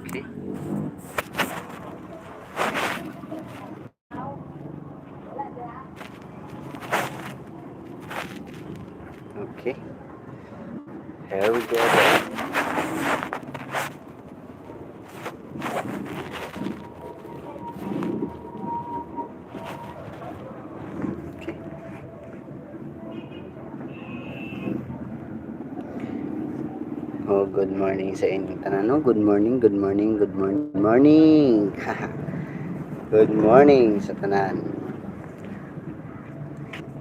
Okay. Okay. Here we go. Okay. Oh, good morning sa inyong tanan. No? Good morning, good morning, good morning, good morning. Good morning sa tanan.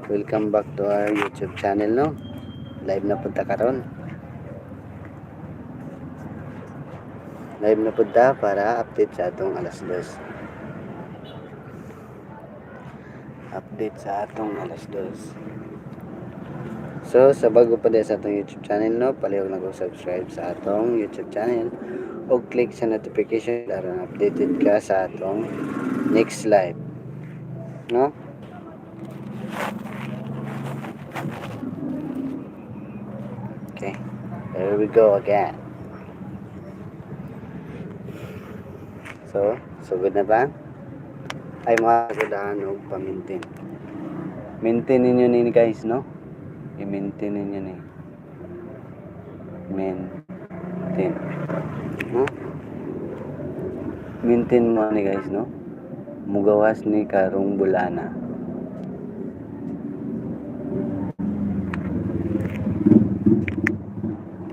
Welcome back to our YouTube channel, no? Live na punta karon. Live na punta para update sa atong alas 2. Update sa atong alas 2. So, sa bago pa din sa atong YouTube channel, no, palihog na kong subscribe sa atong YouTube channel o click sa notification para updated ka sa atong next live, no? Okay, there we go again. So, sugod na ba? Ay, mga kailangan o pamintin. Maintain ninyo ni guys, no? I-maintain ninyo ni. Maintain. No? Maintain mo ni guys, no? Mugawas ni karong bulana.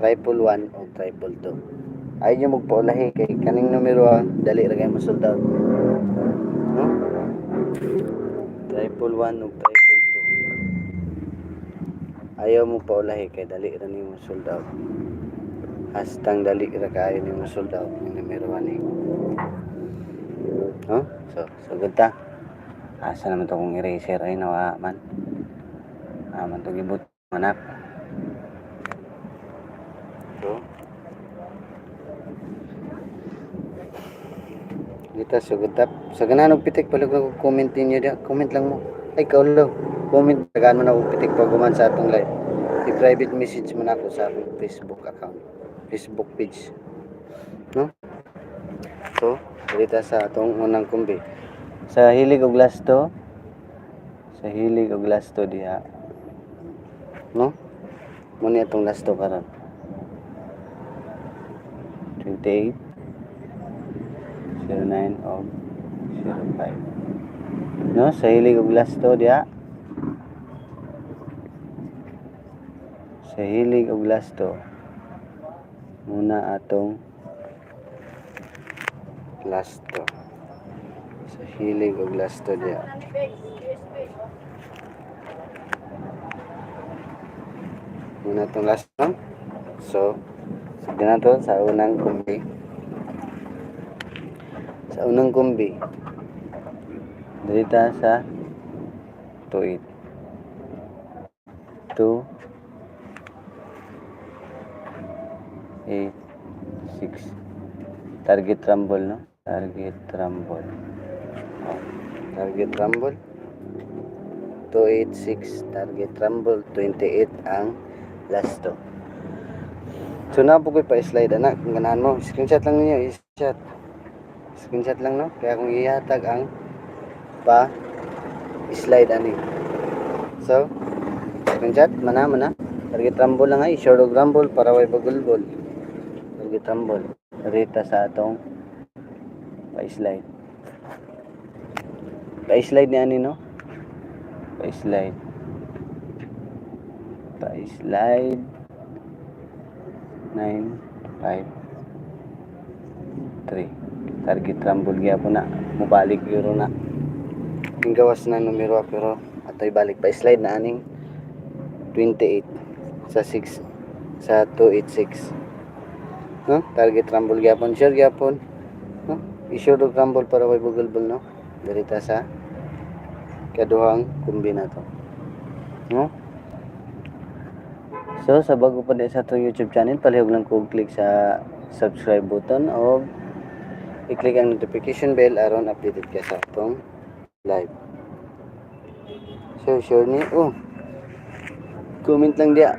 Triple 1 o triple 2. Ay nyo magpaulahi kay kaning numero dali ra kay mo sold out. No? Triple 1 o triple 2. Ayaw mo paulahi kay dali ra nimo sold out. Hastang dali ra kaayo nimo sold out ng numero 1 ni. No? So, sugod ta. Asa naman to kung eraser ay nawa man. Man to gibot manak. So, dito sugod tap. Sa gananog pitik palag ko comment niyo dia. Comment lang mo. Ay kaulo. Comment tagaan mo na og pitik pag guman sa atong live. I-private message mo na ako sa akong Facebook account. Facebook page. No? So, dito sa atong unang kumbi. Sa hilig og lasto. Sa hilig og lasto diha. No? Muna itong lasto karon. 28 09 og 05. No, sa hilig og lasto diha. Sa hilig og lasto. Muna atong lasto. Sa hilig og lasto diha. Muna itong lasto. So, sige na to sa unang kumbi. Sa unang kumbi. Dito sa 28. 2 8 6. Target rumble, no? Target rumble. Oh, target rumble. 286 target rumble, 28 ang lasto. So na po ko'y pa-slide anak, kung ganahan mo, screenshot lang ninyo, screenshot lang, no? Kaya kung ihatag ang pa-slide ani. So, screenshot, mana, target rumble lang ay, short og rumble para way bagulbol. Target rumble, rita sa atong pa-slide. Pa-slide ni ani, no? Pa-slide 9 5 3. Target rumble gyapon na, mobalik euro na ang gawas na numero pero atoy balik pa slide na aning 28 sa 6 sa 286, no? Target rumble gyapon, sure gyapon, no? I-sure og rumble para way bugulbol, no? Dirita sa kaduhang kumbi na to, no? So, sa bago pa din sa itong YouTube channel, palihog lang kong click sa subscribe button o i-click ang notification bell aron updated ka sa itong live. So sure ni comment lang dia.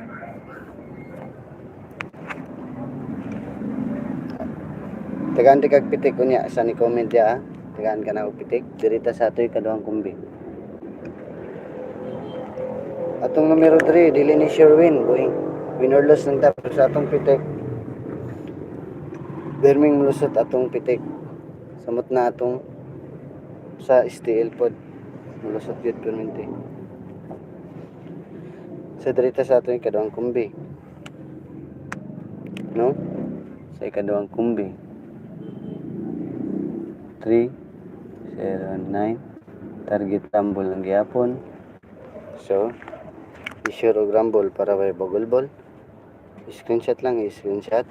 Tagaan di kag pitik unya sa ni comment dia. Tagaan ka na og pitik dirita sa atoy kaduhang kumbi. Atong numero 3 dili ni Sherwin boy. Win or loss lang ta sa atong pitik. Berming mulusot atong pitik. Samot na atong sa STL pod. Mulusot gyud permente. Sa dirita sa atong ikaduhang kumbi. No? Sa ikaduhang kumbi. 309 target rumble ang gihapon. So i-share og rumble para may bogol ball. Screenshot lang, screenshot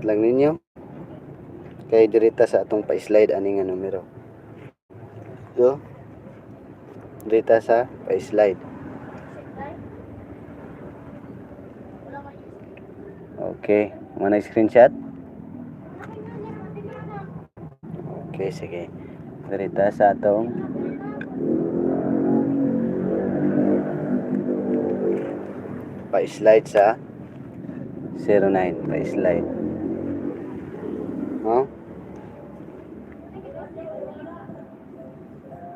lang ninyo kay dirita sa atong pa-slide ani nga numero. So dirita sa pa-slide. Okay, mana screenshot? Okay, sige. Dirita sa atong pa-slide sa 09, pa-slide. Huh?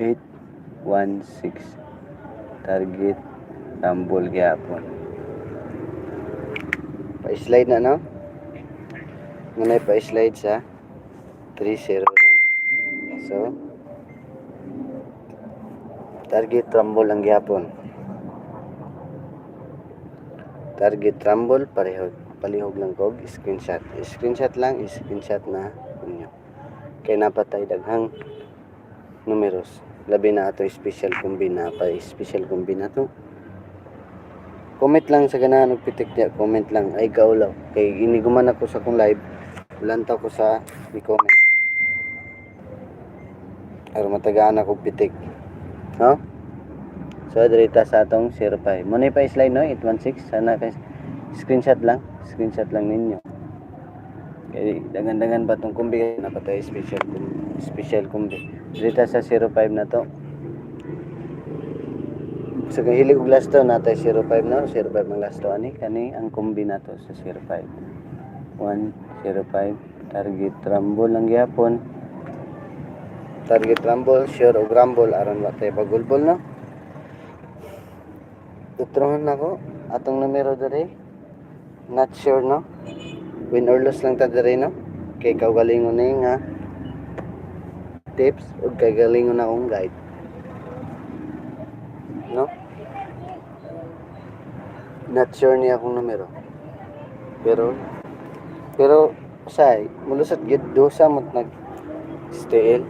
816 target rumble gyapon. Pa-slide na no? Ngunay pa-slide sa 309. So target rumble ang gyapon. Target rumble palihog lang kog screenshot. Screenshot lang, screenshot na ninyo. Kay napatay daghang numeros. Labi na ato special kumbi na pa special kumbi na to. Comment lang sa ganahan og pitik niya, comment lang ay kaulaw. Kay iniguman ako sa kong live, ulantaw ko sa i-comment. Aron matagaan ako pitik. No? So dirita sa atong 05. Mo pa slide no 816 sana kay screenshot lang ninyo. Kay dagan-dagan ba tong kumbi napatay special kumbi. Dirita sa 05 na to. Sa kahilig og last to natay 05 na 05 ang last to ani kani ang kumbi nato sa 05. 105 target rumble ang gyapon. Target rumble, sure og rumble aron wa tay bagulbol no. Tutrohan nako atong numero diri. Not sure no. Win or loss lang ta diri no. Kay kaugalingon ni nga tips ug kay galingon na akong guide. No? Not sure niya akong numero. Pero say mulusot gid dosa mot nag STL.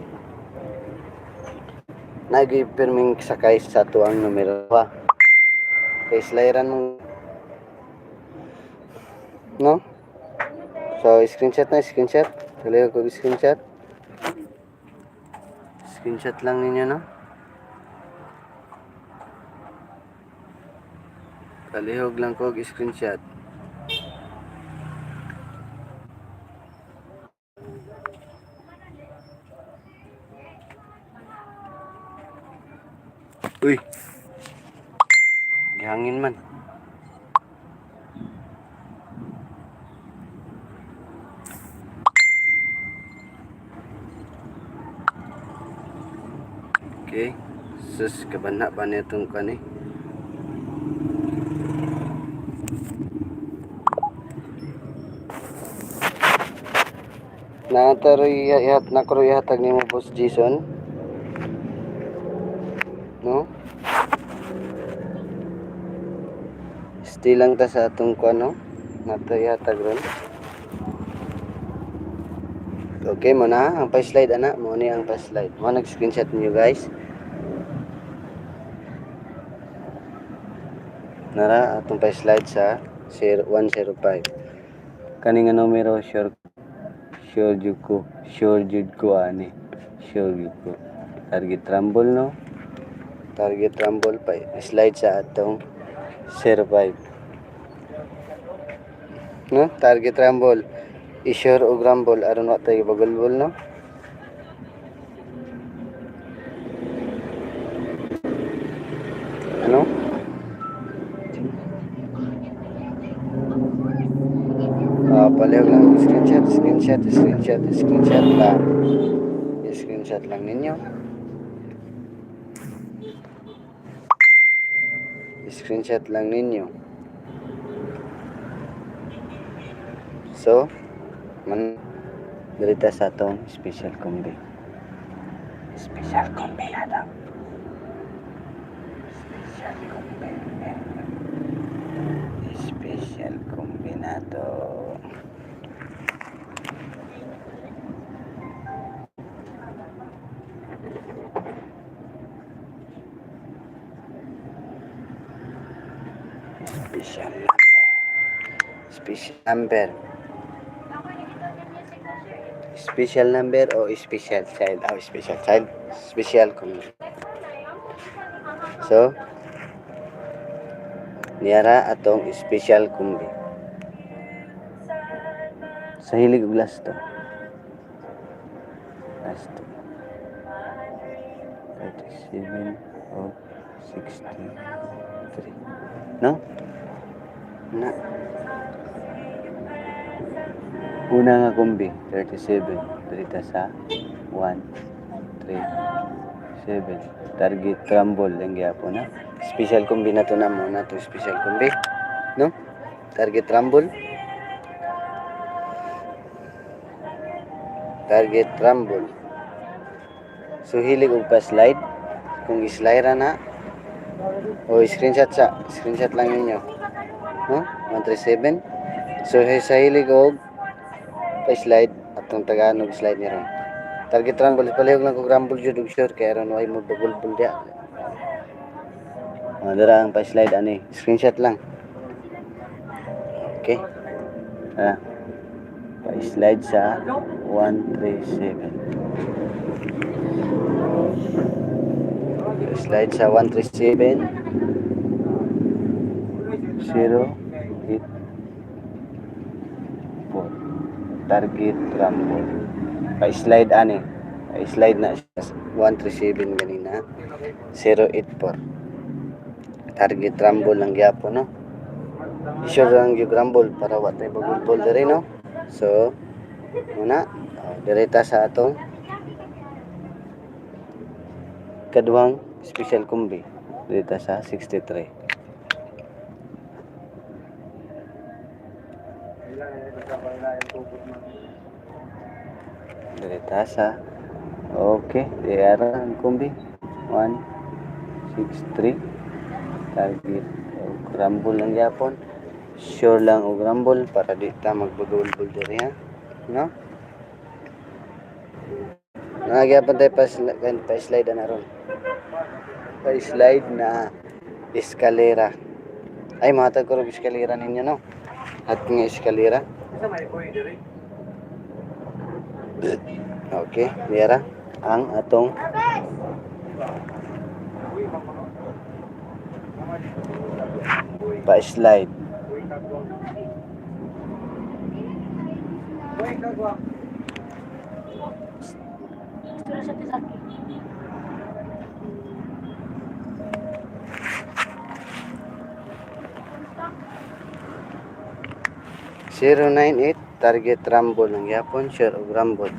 Nagi perming sakay sa tuang numero pa. Kay slayran mo no? So screenshot na screenshot. Dali ko screenshot. Screenshot lang ninyo no. Kalihog lang ko screenshot. Uy. Gihangin man. Okay. Sus kabana ba nitong kani? Nakaro ihatag ni mo Boss Jason. No? Stay lang ta sa atong kuano. Nato ihatag ron. Okay mo na ang pa-slide ana, mo ni ang pa-slide. Mo nag-screenshot niyo guys. Nara atong pa-slide sa 105. Kani nga numero sure jud ko ani. Sure jud ko. Target rumble no. Target rumble pa slide sa atong 05. No? Target rumble I-share o grumble aron wa tayo bagulbol no. Ano? Palihog lang screenshot lang. I-screenshot lang ninyo. I-screenshot lang ninyo. So, dalita sa atong special combi. Special combi na daw. Special combi. Special combinado. Special number. Special number o special child. Special child. Special combi. So, niyara atong special combi. Sa hilig og last to. Last to. 37 o 63. No? Na. Una nga kombi, 37. Dito sa 1, 3, 7. Target crumble lang gyapon na. Special kombi na to na mo na to special kombi. No? Target crumble. Target crumble. So hilig og pa-slide. Kung i-slide na o screenshot lang ninyo. No? 137. So sa hilig og pa-slide atong Tagalog slide ni ron. Target rumble palihog lang ko rumble jud og sure kay aron way mo bagulbol dia. Dara ang pa-slide ani. Screenshot lang. Okay. Pa-slide sa 137. Slide sa 137 084 target rumble. Pa-slide ani. Pa-slide na siya 137 ganina 084 target rumble lang gyapon no. Sure lang yung rumble para wa tay bagulbol diri no. So muna direta sa atong kaduhang special combi dito sa 63. Dito sa okay, diara ang combi 163 target og rumble lang yapon. Sure lang og rumble para di ta magbagulbol diri ha. No? Nagyapon tayo pa-slide na ron. Pa-slide na eskalera. Ay, matag ko rin eskalera ninyo, no? At nga eskalera. Okay, nira ang atong pa-slide. Zero 98 target rumble ng yapon share og rumble.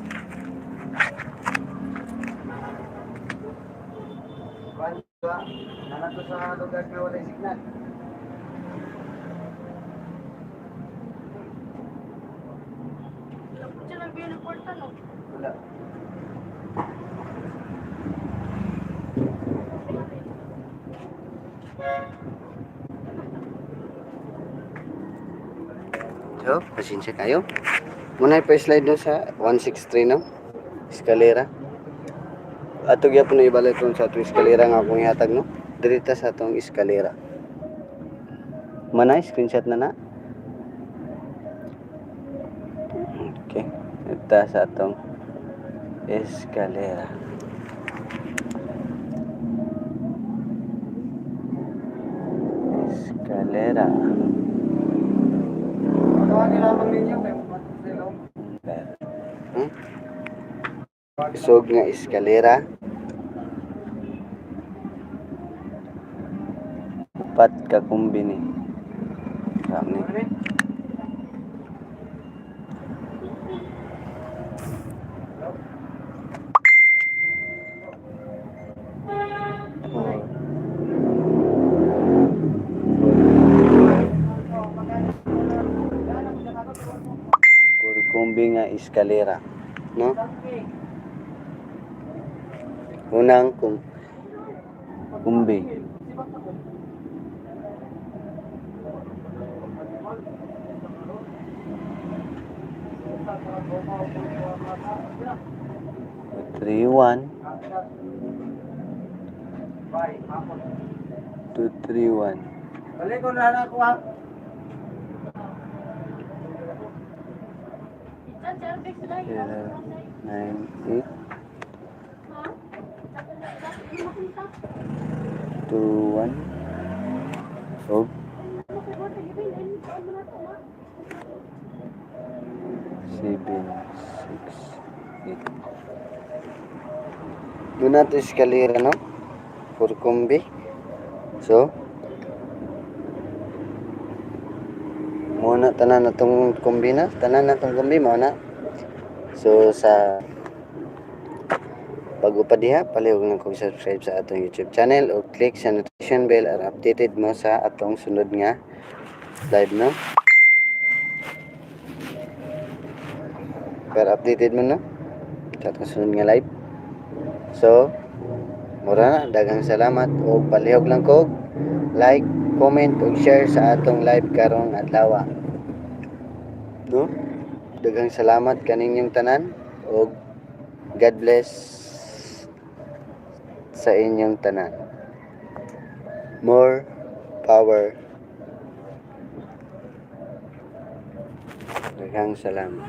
Nanato sa lugar na wala signal. Wala. So, pasensya kayo. Muna pa-slide no sa 163 no. Eskalera. Ato gyapon na ibalik ron sa atong eskalera nga akong ihatag no. Dirita sa atong eskalera. Mana screenshot na. Okay. Ito sa atong eskalera. Eskalera. Tawagin lamang ninyo kay Isog nga eskalera. Upat ka kumbini. Kami. Kumbi nga eskalera, no? Unang kumbi. Three one. 231. Balik ko na lang kuha. 098 21 og 768. Doon natin eskalera, no? For kumbi. So, muna tanan na itong kumbi na. Tanan na itong kumbi, muna. So, sa bago pa diha, palihog lang kong subscribe sa atong YouTube channel o click sa notification bell at updated mo sa atong sunod nga live, no? Pero updated mo, no? Sa atong sunod nga live. So, mura na, daghang salamat o palihog lang ko like, comment ug share sa atong live karong adlaw, no? Daghang salamat kaninyong tanan o God bless sa inyong tanan. More power. Daghang salamat.